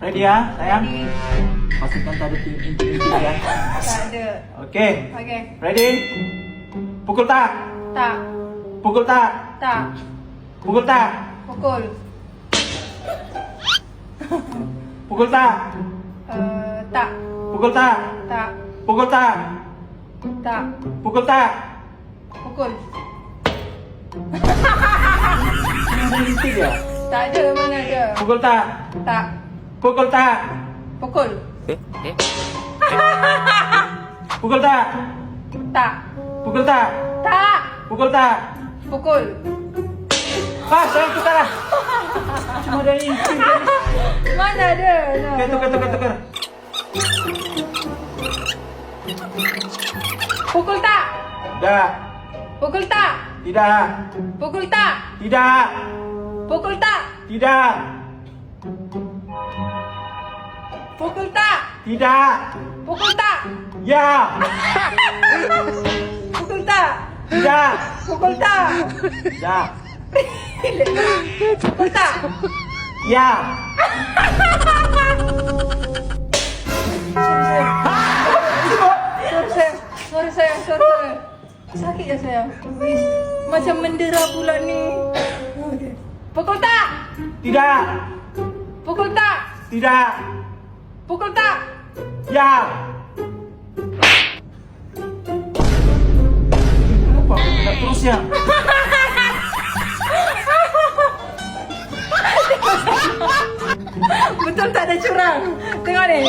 Ready ya, sayang? Ready. Pastikan tak ada inti-inti ya. Tak ada. Oke. Okey. Ready? Pukul tak? Tak. Pukul tak? Tak. Pukul tak? Pukul. Pukul tak? Tak. Pukul tak? Tak. Pukul tak? Tak. Pukul tak? Pukul. Ada inti dia. Tak ada, mana ada. Pukul tak? Tak. Pukul tak? Pukul. Pukul tak? Tak. Pukul tak? Tak. Pukul tak? Pukul. Ah, sayang tukar lah. Cuma ada inti. Mana ada? No, Oke, tukar. Pukul tak. Tidak. Pukul tak. Tidak. Pukul tak. Tidak. Pukul tak. Tidak. Pukul tak. Tidak. Pukul tak. Ya. Pukul tak. Tidak. Pukul tak. Tidak. Pukul tak. Ya. Sorry sayang. Sakit ya sayang. Please. Macam mendera pula ni. Okay. Pukul tak. Tidak. Pukul tak. Tidak. Pukul tak. Ya. Kenapa aku tidak terus ya? Betul tak ada curang. Tengok ni.